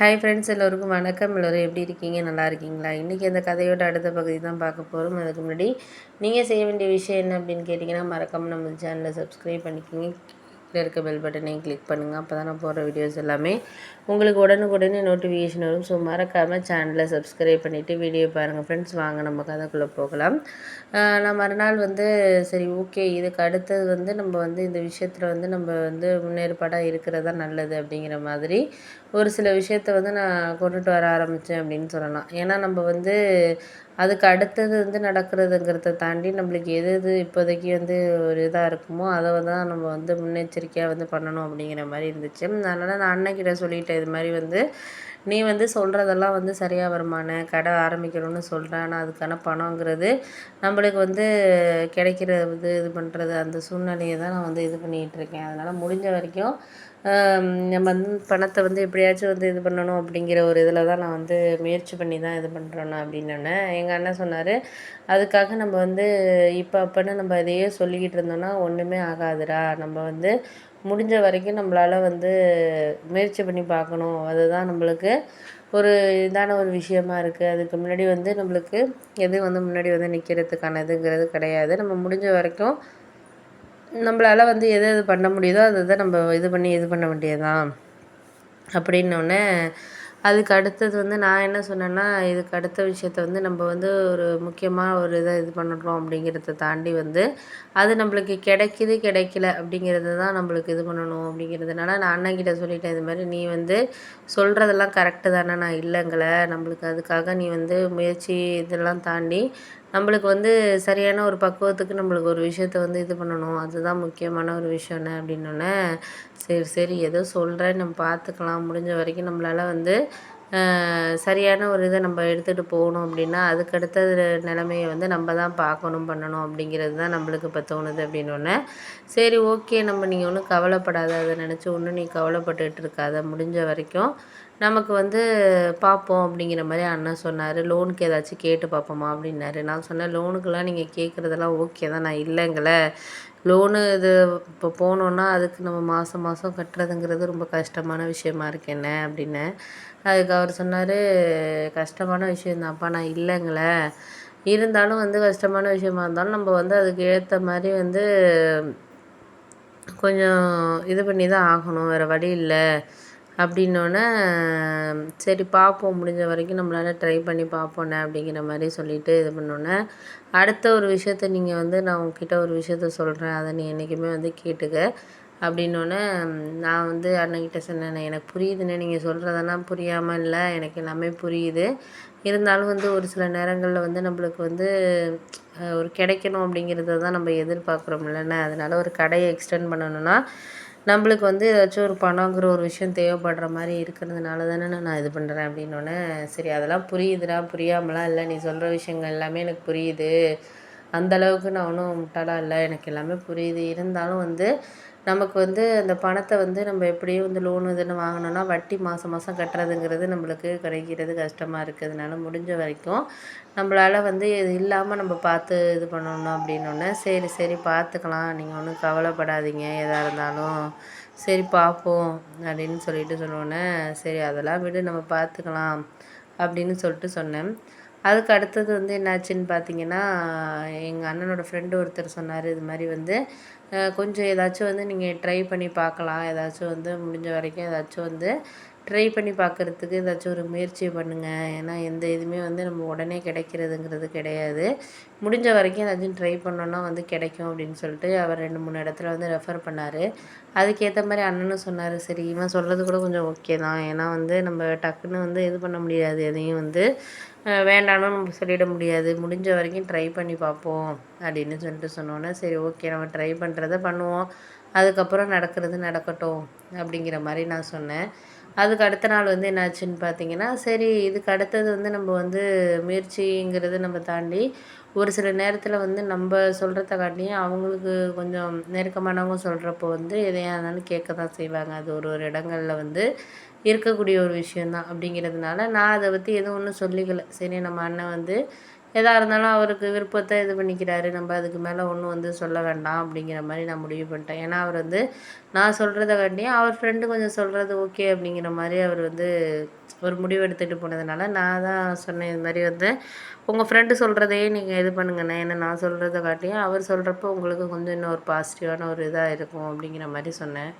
Hi friends, எல்லோருக்கும் வணக்கம். எல்லோரும் எப்படி இருக்கீங்க? நல்லா இருக்கீங்களா? இன்றைக்கி அந்த கதையோட அடுத்த பகுதி தான் பார்க்க போகிறோம். அதுக்கு முன்னாடி நீங்கள் செய்ய வேண்டிய விஷயம் என்ன அப்படின்னு கேட்டிங்கன்னா, மறக்காமல் நம்ம சேனலை சப்ஸ்கிரைப் பண்ணிக்கோங்க. கீழே இருக்க பெல் பட்டனையும் கிளிக் பண்ணுங்கள். அப்போ தான் நான் போடுற வீடியோஸ் எல்லாமே உங்களுக்கு உடனுக்குடனே நோட்டிஃபிகேஷன் வரும். ஸோ மறக்காமல் சேனலை சப்ஸ்கிரைப் பண்ணிவிட்டு வீடியோ பாருங்கள் ஃப்ரெண்ட்ஸ். வாங்க நம்ம கதைக்குள்ளே போகலாம். நான் மறுநாள் சரி ஓகே, இதுக்கு அடுத்தது நம்ம இந்த விஷயத்தில் நம்ம முன்னேற்பாடாக இருக்கிறதா நல்லது அப்படிங்கிற மாதிரி ஒரு சில விஷயத்த நான் கொண்டுட்டு வர ஆரம்பித்தேன் அப்படின்னு சொல்லலாம். ஏன்னா நம்ம அதுக்கு அடுத்தது நடக்கிறதுங்கிறத தாண்டி நம்மளுக்கு எது எது இப்போதைக்கு ஒரு இதாக இருக்குமோ அதை தான் நம்ம முன்னெச்சரிக்கையாக பண்ணணும் அப்படிங்கிற மாதிரி இருந்துச்சு. அதனால் நான் அண்ணன்கிட்ட சொல்லிட்டேன், இது மாதிரி நீ சொல்கிறதெல்லாம் சரியாக வருமானே, கடை ஆரம்பிக்கணும்னு சொல்கிறேன், ஆனால் அதுக்கான பணங்கிறது நம்மளுக்கு கிடைக்கிறது இது பண்ணுறது அந்த சூழ்நிலையை தான் நான் இது பண்ணிகிட்ருக்கேன். அதனால் முடிஞ்ச வரைக்கும் நம்ம பணத்தை எப்படியாச்சும் இது பண்ணணும் அப்படிங்கிற ஒரு இதில் தான் நான் முயற்சி பண்ணி தான் இது பண்ணுறேண்ணா அப்படின்னோடனே எங்கள் அண்ணன் சொன்னார், அதுக்காக நம்ம இப்போ அப்போன்னு நம்ம இதையே சொல்லிக்கிட்டு இருந்தோம்னா ஒன்றுமே ஆகாதுடா. நம்ம முடிஞ்ச வரைக்கும் நம்மளால் முயற்சி பண்ணி பார்க்கணும். அதுதான் நம்மளுக்கு ஒரு இதான ஒரு விஷயமா இருக்குது. அதுக்கு முன்னாடி நம்மளுக்கு எது முன்னாடி நிற்கிறதுக்கானதுங்கிறது கிடையாது. நம்ம முடிஞ்ச வரைக்கும் நம்மளால் எது எது பண்ண முடியுதோ அதை தான் நம்ம இது பண்ணி இது பண்ண வேண்டியதுதான் அப்படின்னோடனே, அதுக்கு அடுத்தது நான் என்ன சொன்னேன்னா, இதுக்கு அடுத்த விஷயத்த நம்ம ஒரு முக்கியமாக ஒரு இதை இது பண்ணுறோம் அப்படிங்கிறத தாண்டி அது நம்மளுக்கு கிடைக்கிது கிடைக்கல அப்படிங்கிறது தான் நம்மளுக்கு இது பண்ணணும் அப்படிங்கிறதுனால நான் அண்ணன்கிட்ட சொல்லிட்டேன், இது மாதிரி நீ சொல்கிறதெல்லாம் கரெக்டு தானே, நான் இல்லைங்கள, நம்மளுக்கு அதுக்காக நீ முயற்சி இதெல்லாம் தாண்டி நம்மளுக்கு சரியான ஒரு பக்குவத்துக்கு நம்மளுக்கு ஒரு விஷயத்த இது பண்ணணும், அதுதான் முக்கியமான ஒரு விஷயம்னு அப்படின்னோடனே, சரி சரி ஏதோ சொல்கிறேன், நம்ம பார்த்துக்கலாம், முடிஞ்ச வரைக்கும் நம்மளால் சரியான ஒரு இதை நம்ம எடுத்துகிட்டு போகணும் அப்படின்னா அதுக்கடுத்த நிலைமையை நம்ம தான் பார்க்கணும் பண்ணணும் அப்படிங்கிறது தான் நம்மளுக்கு இப்போ தோணுது அப்படின்னோடனே, சரி ஓகே, நீங்கள் ஒன்றும் கவலைப்படாத, அதை நினச்சி ஒன்றும் நீ கவலைப்பட்டுட்டு இருக்காத, முடிஞ்ச வரைக்கும் நமக்கு பார்ப்போம் அப்படிங்கிற மாதிரி அண்ணன் சொன்னார். லோனுக்கு ஏதாச்சும் கேட்டு பார்ப்போமா அப்படின்னாரு. நான் சொன்னேன், லோனுக்கெல்லாம் நீங்கள் கேட்குறதெல்லாம் ஓகே தான், நான் இல்லைங்கள, லோனு இது இப்போ போனோன்னா அதுக்கு நம்ம மாதம் மாதம் கட்டுறதுங்கிறது ரொம்ப கஷ்டமான விஷயமா இருக்கு என்ன அப்படின்னேன். அதுக்கு அவர் சொன்னார், கஷ்டமான விஷயந்தான்ப்பா, நான் இல்லைங்கள, இருந்தாலும் கஷ்டமான விஷயமா இருந்தாலும் நம்ம அதுக்கு ஏற்ற மாதிரி கொஞ்சம் இது பண்ணி தான் ஆகணும், வேறு வழி இல்லை அப்படின்னோடனே, சரி பார்ப்போம், முடிஞ்ச வரைக்கும் நம்மளால் ட்ரை பண்ணி பார்ப்போண்ணே அப்படிங்கிற மாதிரி சொல்லிவிட்டு இது பண்ணோன்னே, அடுத்த ஒரு விஷயத்த நீங்கள் நான் உங்ககிட்ட ஒரு விஷயத்த சொல்கிறேன், அதை நீ என்றைக்குமே கேட்டுக்க அப்படின்னோடனே, நான் அண்ணன்கிட்ட சொன்னேன், எனக்கு புரியுதுண்ணே, நீங்கள் சொல்கிறதெல்லாம் புரியாமல் இல்லை, எனக்கு எல்லாமே புரியுது, இருந்தாலும் ஒரு சில நேரங்களில் நம்மளுக்கு ஒரு கிடைக்கணும் அப்படிங்கிறத தான் நம்ம எதிர்பார்க்குறோம் இல்லைண்ணே, அதனால் ஒரு கடையை எக்ஸ்டெண்ட் பண்ணணுன்னா நம்மளுக்கு ஏதாச்சும் ஒரு பணங்கிற ஒரு விஷயம் தேவைப்படுற மாதிரி இருக்கிறதுனால தானே நான் இது பண்ணுறேன் அப்படின்னோடனே, சரி அதெல்லாம் புரியுதுடா, புரியாமலாம் இல்லை, நீ சொல்கிற விஷயங்கள் எல்லாமே எனக்கு புரியுது, அந்தளவுக்கு நான் ஒன்றும் முட்டாளாக இல்லை, எனக்கு எல்லாமே புரியுது, இருந்தாலும் நமக்கு அந்த பணத்தை நம்ம எப்படியும் லோன் இதுன்னு வாங்கினோன்னா வட்டி மாதம் மாதம் கட்டுறதுங்கிறது நம்மளுக்கு கிடைக்கிறது கஷ்டமாக இருக்கிறதுனால முடிஞ்ச வரைக்கும் நம்மளால் இது இல்லாமல் நம்ம பார்த்து இது பண்ணணும் அப்படின்னோடனே, சரி சரி பார்த்துக்கலாம், நீங்கள் ஒன்றும் கவலைப்படாதீங்க, எதாக இருந்தாலும் சரி பார்ப்போம் அப்படின்னு சொல்லிட்டு சொன்னோன்னே, சரி அதெல்லாம் விடு, நம்ம பார்த்துக்கலாம் அப்படின்னு சொல்லிட்டு சொன்னேன். அதுக்கு அடுத்தது என்னாச்சுன்னு பார்த்தீங்கன்னா, எங்கள் அண்ணனோட ஃப்ரெண்டு ஒருத்தர் சொன்னார், இது மாதிரி கொஞ்சம் ஏதாச்சும் நீங்கள் ட்ரை பண்ணி பார்க்கலாம், ஏதாச்சும் முடிஞ்ச வரைக்கும் ஏதாச்சும் ட்ரை பண்ணி பார்க்குறதுக்கு ஏதாச்சும் ஒரு முயற்சி பண்ணுங்கள், ஏன்னா எந்த இதுவுமே நம்ம உடனே கிடைக்கிறதுங்கிறது கிடையாது, முடிஞ்ச வரைக்கும் ஏதாச்சும் ட்ரை பண்ணோன்னா கிடைக்கும் அப்படின்னு சொல்லிட்டு அவர் 2-3 இடத்துல ரெஃபர் பண்ணார். அதுக்கேற்ற மாதிரி அண்ணனும் சொன்னார், சரி இவன் சொல்கிறது கூட கொஞ்சம் ஓகே தான், ஏன்னா நம்ம டக்குன்னு இது பண்ண முடியாது, எதையும் வேண்டான்னு நம்ம சொல்லிட முடியாது, முடிஞ்ச வரைக்கும் ட்ரை பண்ணி பார்ப்போம் அப்படின்னு சொல்லிட்டு சொன்னோன்னே, சரி ஓகே, நம்ம ட்ரை பண்ணுறத பண்ணுவோம், அதுக்கப்புறம் நடக்கிறது நடக்கட்டும் அப்படிங்கிற மாதிரி நான் சொன்னேன். அதுக்கு அடுத்த நாள் என்னாச்சுன்னு பார்த்தீங்கன்னா, சரி இதுக்கு அடுத்தது நம்ம முயற்சிங்கிறது நம்ம தாண்டி ஒரு சில நேரத்தில் நம்ம சொல்கிறத காட்டியும் அவங்களுக்கு கொஞ்சம் நெருக்கமானவங்க சொல்கிறப்போ எதையா இருந்தாலும் கேட்க தான் செய்வாங்க, அது ஒரு ஒரு இடங்களில் இருக்கக்கூடிய ஒரு விஷயந்தான் அப்படிங்கிறதுனால நான் அதை பற்றி எதுவும் ஒன்றும் சொல்லிக்கல. சரி நம்ம அண்ணன் எதா இருந்தாலும் அவருக்கு விருப்பத்த இது பண்ணிக்கிறாரு. நம்ம அதுக்கு மேலே ஒண்ணும் வந்து சொல்ல வேண்டாம் அப்படிங்கிற மாரி நான் முடிவு பண்ணிட்டேன். ஏன்னா, அவர் வந்து நான் சொல்றத காட்டியும் அவர் ஃப்ரெண்டு கொஞ்சம் சொல்றது ஓகே அப்படிங்கிற மாரி அவர் வந்து ஒரு முடிவு எடுத்துட்டு போனதுனால, நான் தான் சொன்னேன் இது மாரி வந்து, "உங்க ஃப்ரெண்டு சொல்றதையே நீங்க இது பண்ணுங்கண்ணே. ஏன்னா நான் சொல்றத காட்டியும் அவர் சொல்றப்போ உங்களுக்கு கொஞ்சம் இன்னும் ஒரு பாசிட்டிவான ஒரு இதா இருக்கும்." அப்படிங்கிற மாரி சொன்னேன்.